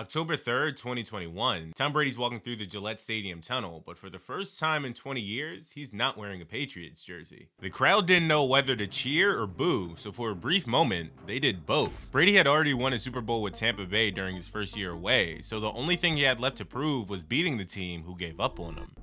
October 3rd, 2021, Tom Brady's walking through the Gillette Stadium tunnel, but for the first time in 20 years, he's not wearing a Patriots jersey. The crowd didn't know whether to cheer or boo, so for a brief moment, they did both. Brady had already won a Super Bowl with Tampa Bay during his first year away, so the only thing he had left to prove was beating the team who gave up on him.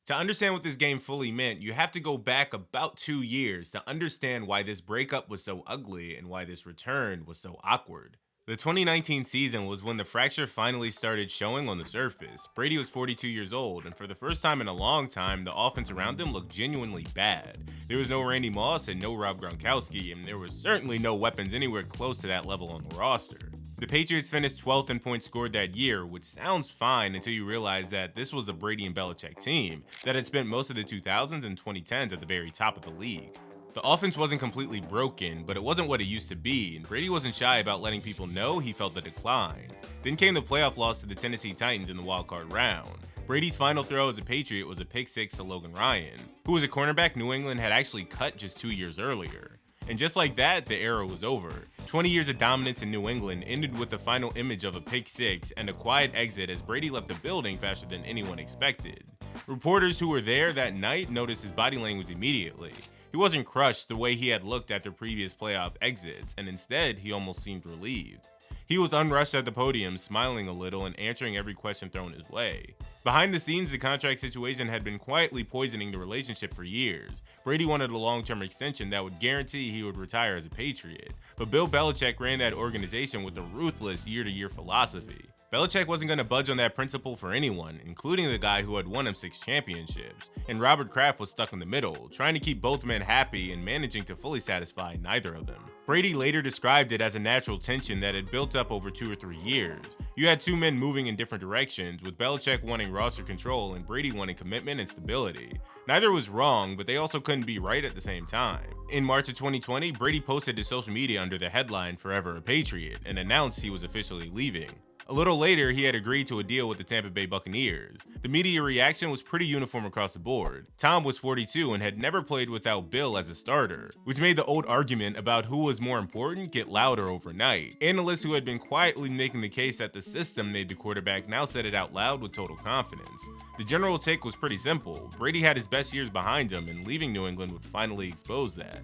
To understand what this game fully meant, you have to go back about 2 years to understand why this breakup was so ugly and why this return was so awkward. The 2019 season was when the fracture finally started showing on the surface. Brady was 42 years old, and for the first time in a long time, the offense around him looked genuinely bad. There was no Randy Moss and no Rob Gronkowski, and there was certainly no weapons anywhere close to that level on the roster. The Patriots finished 12th in points scored that year, which sounds fine until you realize that this was the Brady and Belichick team that had spent most of the 2000s and 2010s at the very top of the league. The offense wasn't completely broken, but it wasn't what it used to be, and Brady wasn't shy about letting people know he felt the decline. Then came the playoff loss to the Tennessee Titans in the wildcard round. Brady's final throw as a Patriot was a pick six to Logan Ryan, who was a cornerback New England had actually cut just 2 years earlier. And just like that, the era was over. 20 years of dominance in New England ended with the final image of a pick six and a quiet exit as Brady left the building faster than anyone expected. Reporters who were there that night noticed his body language immediately. He wasn't crushed the way he had looked after previous playoff exits, and instead, he almost seemed relieved. He was unrushed at the podium, smiling a little and answering every question thrown his way. Behind the scenes, the contract situation had been quietly poisoning the relationship for years. Brady wanted a long-term extension that would guarantee he would retire as a Patriot, but Bill Belichick ran that organization with a ruthless year-to-year philosophy. Belichick wasn't going to budge on that principle for anyone, including the guy who had won him 6 championships, and Robert Kraft was stuck in the middle, trying to keep both men happy and managing to fully satisfy neither of them. Brady later described it as a natural tension that had built up over 2 or 3 years. You had two men moving in different directions, with Belichick wanting roster control and Brady wanting commitment and stability. Neither was wrong, but they also couldn't be right at the same time. In March of 2020, Brady posted to social media under the headline "Forever a Patriot" and announced he was officially leaving. A little later, he had agreed to a deal with the Tampa Bay Buccaneers. The media reaction was pretty uniform across the board. Tom was 42 and had never played without Bill as a starter, which made the old argument about who was more important get louder overnight. Analysts who had been quietly making the case that the system made the quarterback now said it out loud with total confidence. The general take was pretty simple. Brady had his best years behind him, and leaving New England would finally expose that.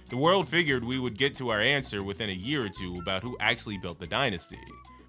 The world figured we would get to our answer within a year or two about who actually built the dynasty.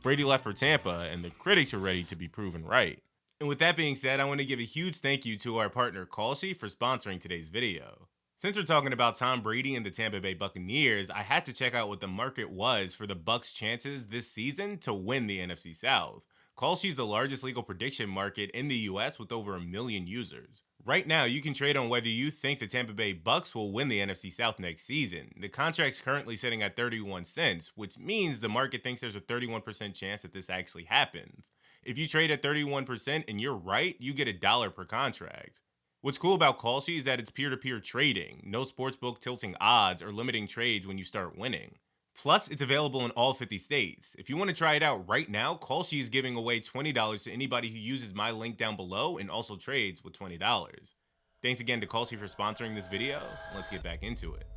Brady left for Tampa, and the critics are ready to be proven right. And with that being said, I want to give a huge thank you to our partner Kalshi for sponsoring today's video. Since we're talking about Tom Brady and the Tampa Bay Buccaneers, I had to check out what the market was for the Bucs' chances this season to win the NFC South. Kalshi is the largest legal prediction market in the US with over 1 million users. Right now, you can trade on whether you think the Tampa Bay Bucs will win the NFC South next season. The contract's currently sitting at 31 cents, which means the market thinks there's a 31% chance that this actually happens. If you trade at 31% and you're right, you get $1 per contract. What's cool about Kalshi is that it's peer-to-peer trading, no sportsbook tilting odds or limiting trades when you start winning. Plus, it's available in all 50 states. If you want to try it out right now, Kalshi is giving away $20 to anybody who uses my link down below and also trades with $20. Thanks again to Kalshi for sponsoring this video. Let's get back into it.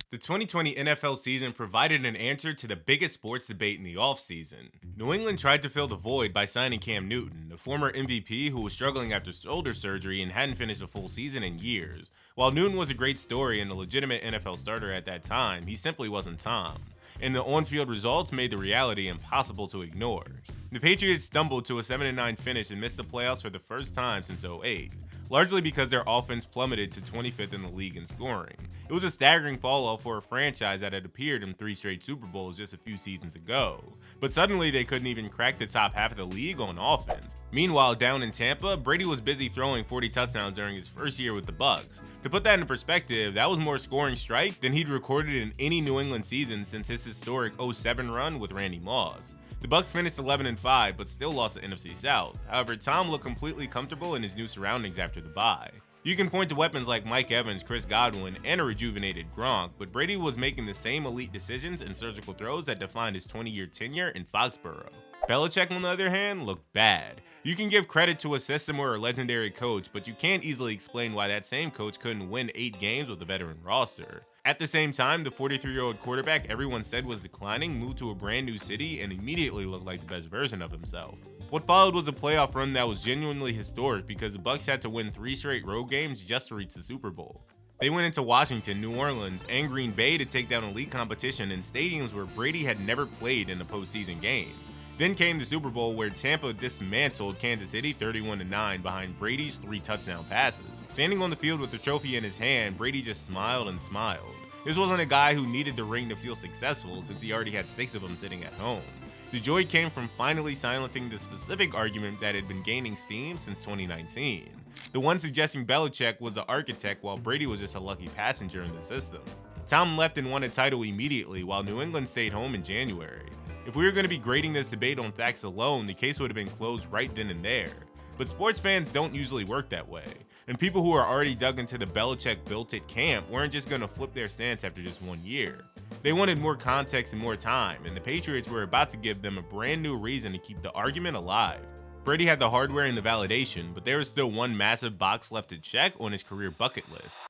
The 2020 NFL season provided an answer to the biggest sports debate in the offseason. New England tried to fill the void by signing Cam Newton, a former MVP who was struggling after shoulder surgery and hadn't finished a full season in years. While Newton was a great story and a legitimate NFL starter at that time, he simply wasn't Tom. And the on-field results made the reality impossible to ignore. The Patriots stumbled to a 7-9 finish and missed the playoffs for the first time since '08. Largely because their offense plummeted to 25th in the league in scoring. It was a staggering fall-off for a franchise that had appeared in 3 straight Super Bowls just a few seasons ago. But suddenly they couldn't even crack the top half of the league on offense. Meanwhile, down in Tampa, Brady was busy throwing 40 touchdowns during his first year with the Bucs. To put that in perspective, that was more scoring strike than he'd recorded in any New England season since his historic '07 run with Randy Moss. The Bucs finished 11-5, but still lost the NFC South. However, Tom looked completely comfortable in his new surroundings after the bye. You can point to weapons like Mike Evans, Chris Godwin, and a rejuvenated Gronk, but Brady was making the same elite decisions and surgical throws that defined his 20-year tenure in Foxborough. Belichick, on the other hand, looked bad. You can give credit to a system or a legendary coach, but you can't easily explain why that same coach couldn't win 8 games with a veteran roster. At the same time, the 43-year-old quarterback everyone said was declining moved to a brand new city and immediately looked like the best version of himself. What followed was a playoff run that was genuinely historic because the Bucs had to win 3 straight road games just to reach the Super Bowl. They went into Washington, New Orleans, and Green Bay to take down elite competition in stadiums where Brady had never played in a postseason game. Then came the Super Bowl where Tampa dismantled Kansas City 31-9 behind Brady's 3 touchdown passes. Standing on the field with the trophy in his hand, Brady just smiled and smiled. This wasn't a guy who needed the ring to feel successful since he already had 6 of them sitting at home. The joy came from finally silencing the specific argument that had been gaining steam since 2019. The one suggesting Belichick was the architect while Brady was just a lucky passenger in the system. Tom left and won a title immediately while New England stayed home in January. If we were going to be grading this debate on facts alone, the case would have been closed right then and there. But sports fans don't usually work that way, and people who are already dug into the Belichick built it camp weren't just going to flip their stance after just 1 year. They wanted more context and more time, and the Patriots were about to give them a brand new reason to keep the argument alive. Brady had the hardware and the validation, but there was still one massive box left to check on his career bucket list.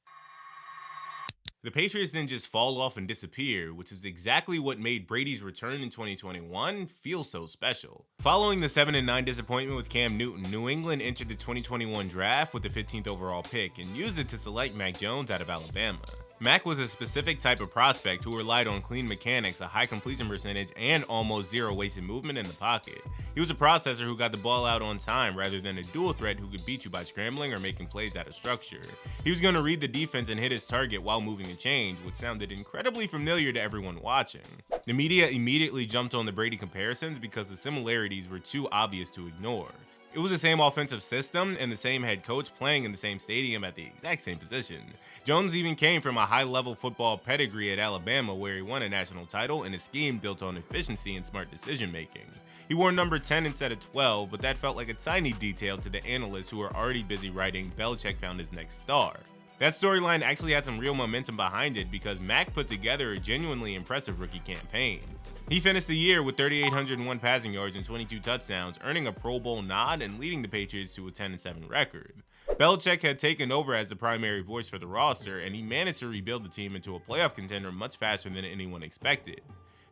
The Patriots didn't just fall off and disappear, which is exactly what made Brady's return in 2021 feel so special. Following the 7-9 disappointment with Cam Newton, New England entered the 2021 draft with the 15th overall pick and used it to select Mac Jones out of Alabama. Mac was a specific type of prospect who relied on clean mechanics, a high completion percentage, and almost zero wasted movement in the pocket. He was a processor who got the ball out on time rather than a dual threat who could beat you by scrambling or making plays out of structure. He was going to read the defense and hit his target while moving the chains, which sounded incredibly familiar to everyone watching. The media immediately jumped on the Brady comparisons because the similarities were too obvious to ignore. It was the same offensive system and the same head coach playing in the same stadium at the exact same position. Jones even came from a high-level football pedigree at Alabama where he won a national title in a scheme built on efficiency and smart decision-making. He wore number 10 instead of 12, but that felt like a tiny detail to the analysts who were already busy writing Belichick found his next star. That storyline actually had some real momentum behind it because Mac put together a genuinely impressive rookie campaign. He finished the year with 3,801 passing yards and 22 touchdowns, earning a Pro Bowl nod and leading the Patriots to a 10-7 record. Belichick had taken over as the primary voice for the roster, and he managed to rebuild the team into a playoff contender much faster than anyone expected.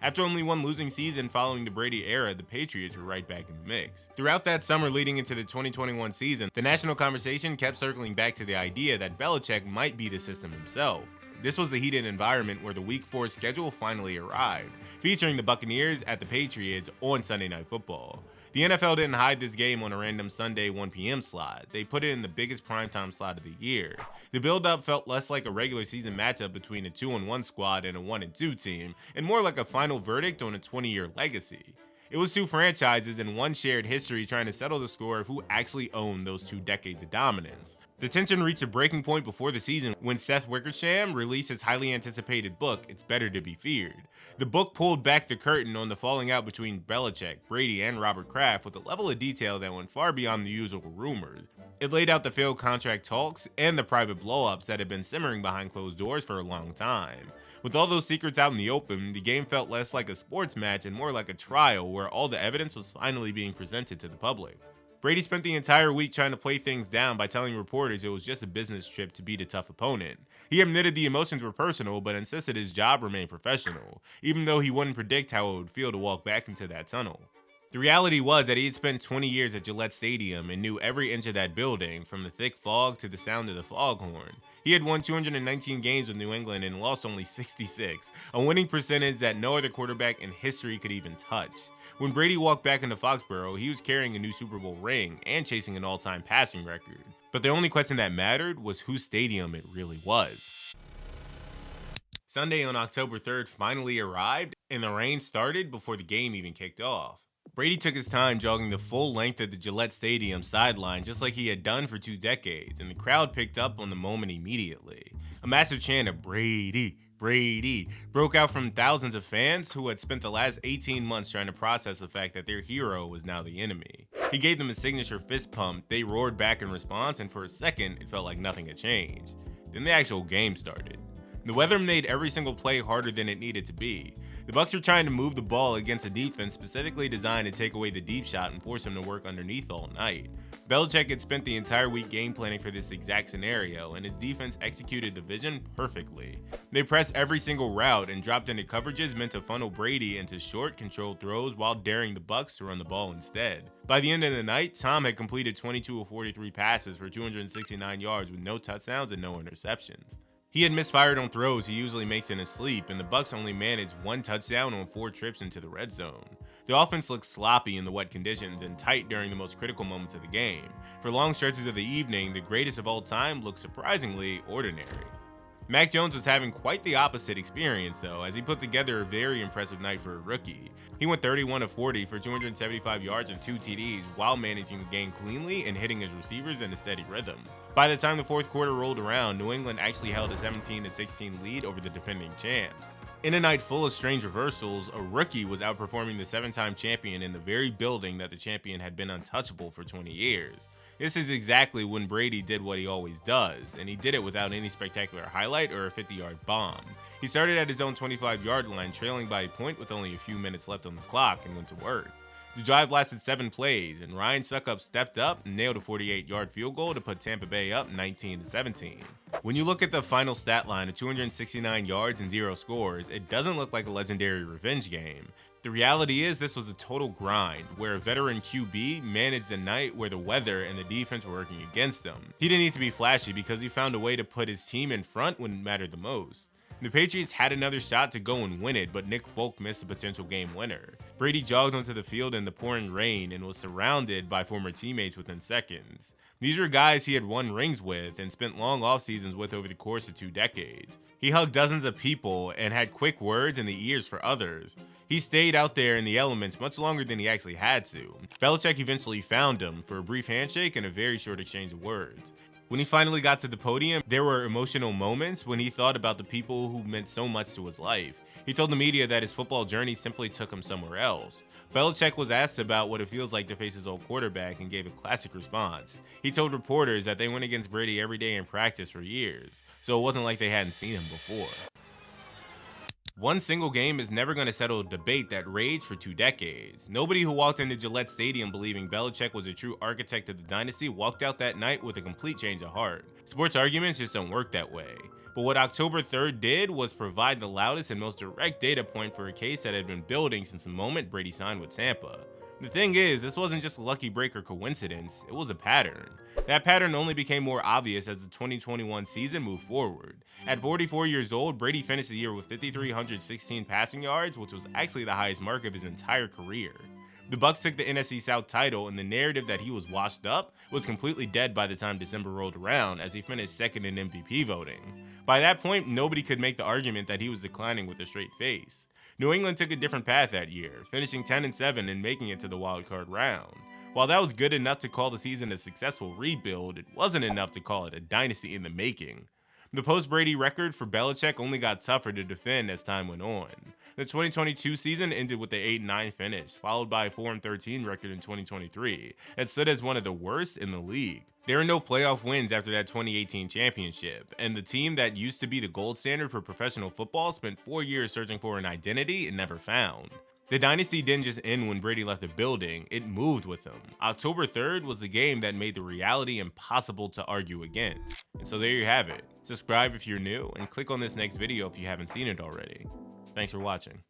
After only one losing season following the Brady era, the Patriots were right back in the mix. Throughout that summer leading into the 2021 season, the national conversation kept circling back to the idea that Belichick might be the system himself. This was the heated environment where the Week 4 schedule finally arrived, featuring the Buccaneers at the Patriots on Sunday Night Football. The NFL didn't hide this game on a random Sunday 1 p.m. slot. They put it in the biggest primetime slot of the year. The build-up felt less like a regular season matchup between a 2-1 squad and a 1-2 team, and more like a final verdict on a 20-year legacy. It was 2 franchises and one shared history trying to settle the score of who actually owned those 2 decades of dominance. The tension reached a breaking point before the season when Seth Wickersham released his highly anticipated book, It's Better to Be Feared. The book pulled back the curtain on the falling out between Belichick, Brady, and Robert Kraft with a level of detail that went far beyond the usual rumors. It laid out the failed contract talks and the private blow-ups that had been simmering behind closed doors for a long time. With all those secrets out in the open, the game felt less like a sports match and more like a trial where all the evidence was finally being presented to the public. Brady spent the entire week trying to play things down by telling reporters it was just a business trip to beat a tough opponent. He admitted the emotions were personal, but insisted his job remained professional, even though he wouldn't predict how it would feel to walk back into that tunnel. The reality was that he had spent 20 years at Gillette Stadium and knew every inch of that building, from the thick fog to the sound of the foghorn. He had won 219 games with New England and lost only 66, a winning percentage that no other quarterback in history could even touch. When Brady walked back into Foxborough, he was carrying a new Super Bowl ring and chasing an all-time passing record. But the only question that mattered was whose stadium it really was. Sunday on October 3rd finally arrived, and the rain started before the game even kicked off. Brady took his time jogging the full length of the Gillette Stadium sideline just like he had done for 2 decades, and the crowd picked up on the moment immediately. A massive chant of "Brady, Brady" broke out from thousands of fans who had spent the last 18 months trying to process the fact that their hero was now the enemy. He gave them a signature fist pump, they roared back in response, and for a second it felt like nothing had changed. Then the actual game started. The weather made every single play harder than it needed to be. The Bucks were trying to move the ball against a defense specifically designed to take away the deep shot and force him to work underneath all night. Belichick had spent the entire week game planning for this exact scenario, and his defense executed the vision perfectly. They pressed every single route and dropped into coverages meant to funnel Brady into short, controlled throws while daring the Bucks to run the ball instead. By the end of the night, Tom had completed 22 of 43 passes for 269 yards with no touchdowns and no interceptions. He had misfired on throws he usually makes in his sleep, and the Bucks only managed 1 touchdown on 4 trips into the red zone. The offense looked sloppy in the wet conditions and tight during the most critical moments of the game. For long stretches of the evening, the greatest of all time looked surprisingly ordinary. Mac Jones was having quite the opposite experience though, as he put together a very impressive night for a rookie. He went 31 of 40 for 275 yards and 2 TDs while managing the game cleanly and hitting his receivers in a steady rhythm. By the time the fourth quarter rolled around, New England actually held a 17-16 lead over the defending champs. In a night full of strange reversals, a rookie was outperforming the 7-time champion in the very building that the champion had been untouchable for 20 years. This is exactly when Brady did what he always does, and he did it without any spectacular highlight or a 50-yard bomb. He started at his own 25-yard line, trailing by a point with only a few minutes left on the clock, and went to work. The drive lasted 7 plays, and Ryan Suckup stepped up and nailed a 48-yard field goal to put Tampa Bay up 19-17. When you look at the final stat line of 269 yards and 0 scores, it doesn't look like a legendary revenge game. The reality is this was a total grind, where a veteran QB managed a night where the weather and the defense were working against him. He didn't need to be flashy because he found a way to put his team in front when it mattered the most. The Patriots had another shot to go and win it, but Nick Folk missed a potential game winner. Brady jogged onto the field in the pouring rain and was surrounded by former teammates within seconds. These were guys he had won rings with and spent long off seasons with over the course of 2 decades. He hugged dozens of people and had quick words in the ears for others. He stayed out there in the elements much longer than he actually had to. Belichick eventually found him for a brief handshake and a very short exchange of words. When he finally got to the podium, there were emotional moments when he thought about the people who meant so much to his life. He told the media that his football journey simply took him somewhere else. Belichick was asked about what it feels like to face his old quarterback and gave a classic response. He told reporters that they went against Brady every day in practice for years, so it wasn't like they hadn't seen him before. One single game is never going to settle a debate that raged for 2 decades. Nobody who walked into Gillette Stadium believing Belichick was a true architect of the dynasty walked out that night with a complete change of heart. Sports arguments just don't work that way. But what October 3rd did was provide the loudest and most direct data point for a case that had been building since the moment Brady signed with Tampa. The thing is, this wasn't just a lucky break or coincidence, it was a pattern. That pattern only became more obvious as the 2021 season moved forward. At 44 years old, Brady finished the year with 5,316 passing yards, which was actually the highest mark of his entire career. The Bucks took the NFC South title, and the narrative that he was washed up was completely dead by the time December rolled around, as he finished second in MVP voting. By that point, nobody could make the argument that he was declining with a straight face. New England took a different path that year, finishing 10-7 and making it to the wildcard round. While that was good enough to call the season a successful rebuild, it wasn't enough to call it a dynasty in the making. The post-Brady record for Belichick only got tougher to defend as time went on. The 2022 season ended with an 8-9 finish, followed by a 4-13 record in 2023, that stood as one of the worst in the league. There are no playoff wins after that 2018 championship, and the team that used to be the gold standard for professional football spent 4 years searching for an identity it never found. The dynasty didn't just end when Brady left the building, it moved with him. October 3rd was the game that made the reality impossible to argue against. And so there you have it. Subscribe if you're new, and click on this next video if you haven't seen it already. Thanks for watching.